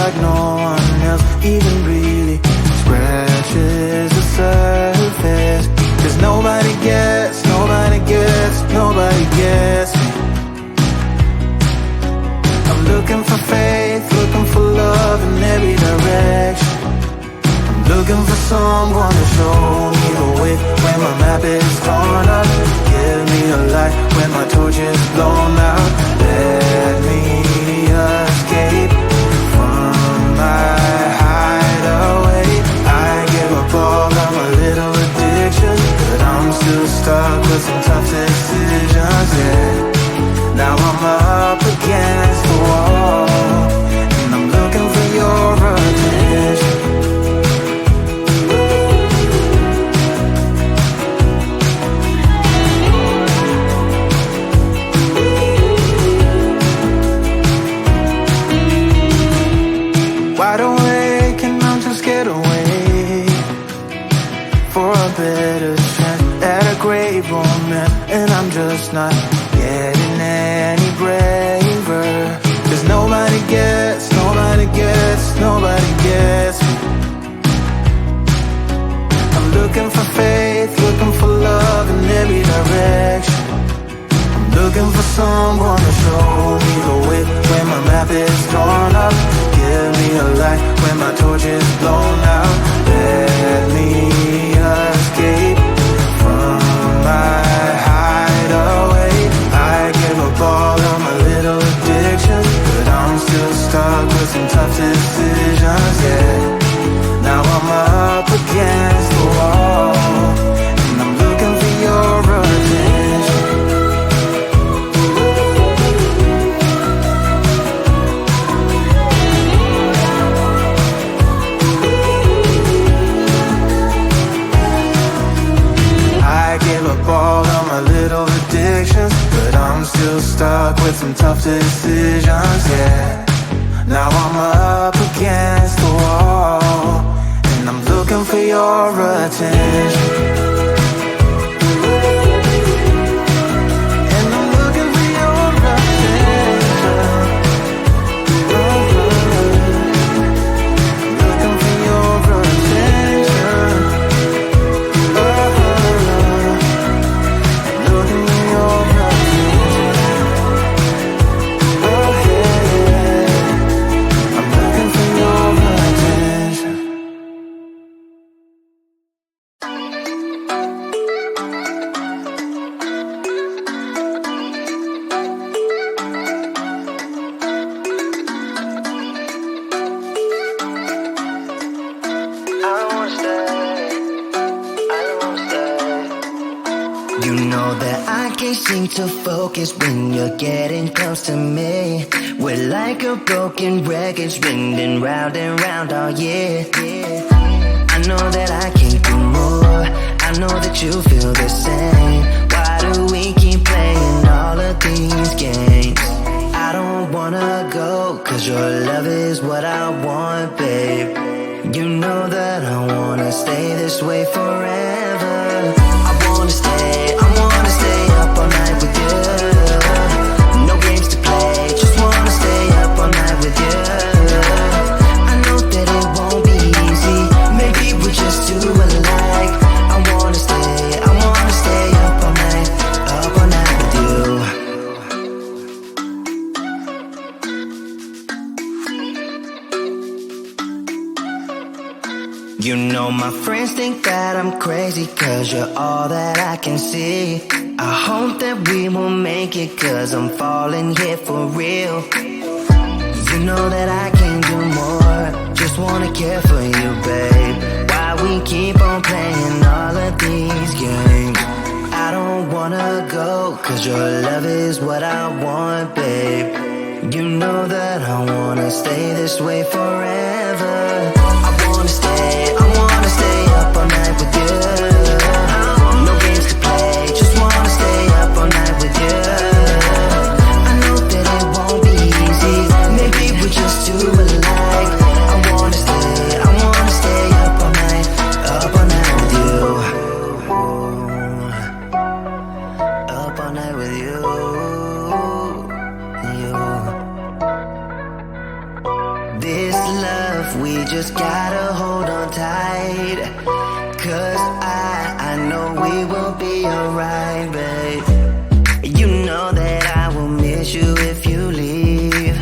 like no one else even really scratches the surface. 'Cause nobody gets me. I'm looking for faith, looking for love in every direction. I'm looking for someone to show me the way when my map is torn up. Give me a light when my torch is blown out. Let me escape from my hideaway. I give up all of my little addictions, but I'm still stuck with some tough decisions, yeah. Now I'm up against the wall, and I'm looking for your attention. Wide awake and I'm too scared away for a better chance at a great romance, and I'm just not getting any braver. 'Cause nobody gets me. I'm looking for faith, looking for love in every direction. I'm looking for someone to show me the way when my map is torn up. Give me a light when my torch is blown out. Let me escape from my hideaway. I give up all of my little addictions, but I'm still stuck with some tough decisions, yeah. Now I'm up against the wall, and I'm looking for your attention. I give up all of my little addictions, but I'm still stuck with some tough decisions, yeah. Now I'm up against the wall, and I'm looking for your attention. And I'm looking for your attention. Looking for your attention. Looking for your attention. I'm looking for your attention. You know that I can't seem to focus when you're getting close to me. We're like a broken record, spinning round and round all year. I know that I can't do more. I know that you feel the same. Why do we keep playing all of these games? I don't wanna go, 'cause your love is what I want, babe. You know that I wanna stay this way forever. I wanna stay up all night with you. No games to play, just wanna stay up all night with you. I know that it won't be easy, maybe we're just too alike. I wanna stay up all night with you. You know my friends think that I'm crazy, 'cause you're all that I can see. I hope that we will make it, 'cause I'm falling here for real. You know that I can do more, just wanna care for you, babe. Why we keep on playing all of these games? I don't wanna go, 'cause your love is what I want, babe. You know that I wanna stay this way forever. I wanna stay up all night with you. No games to play, just wanna stay up all night with you. I know that it won't be easy, maybe we're just too alike. I wanna stay up all night with you. Up all night with you. This we just gotta hold on tight. Cause I know we will be alright, babe. You know that I will miss you if you leave.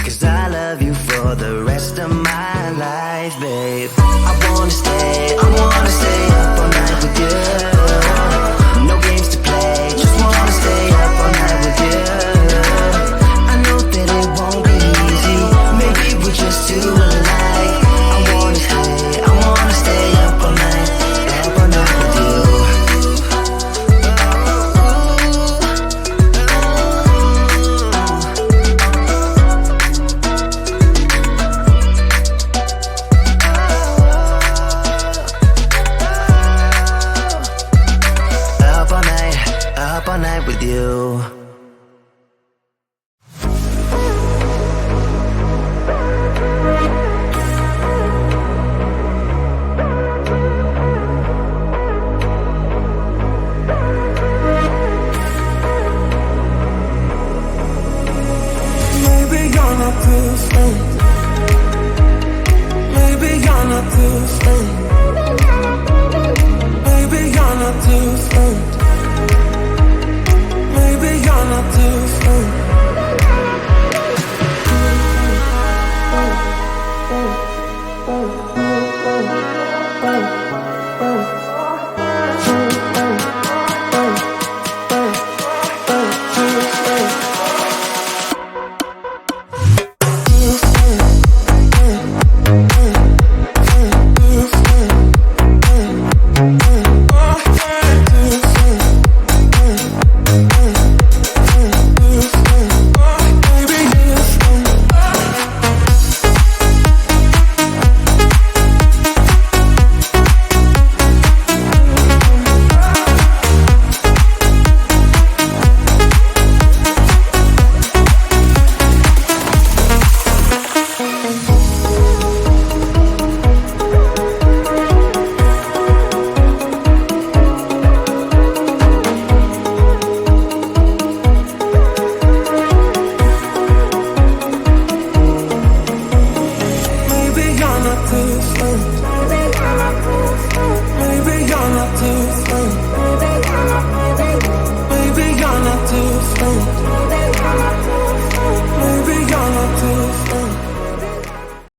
Cause I love you for the rest of my life, babe. I wanna stay up all night with you. No games to play, just wanna stay up all night with you. I know that it won't be easy, maybe we're just too alike. I wanna stay up all night with you. Up all night with you. Maybe you're not too strange. Maybe you're not too strange. Maybe you're not too strange. Maybe you're not too strange. Maybe you're not too strange.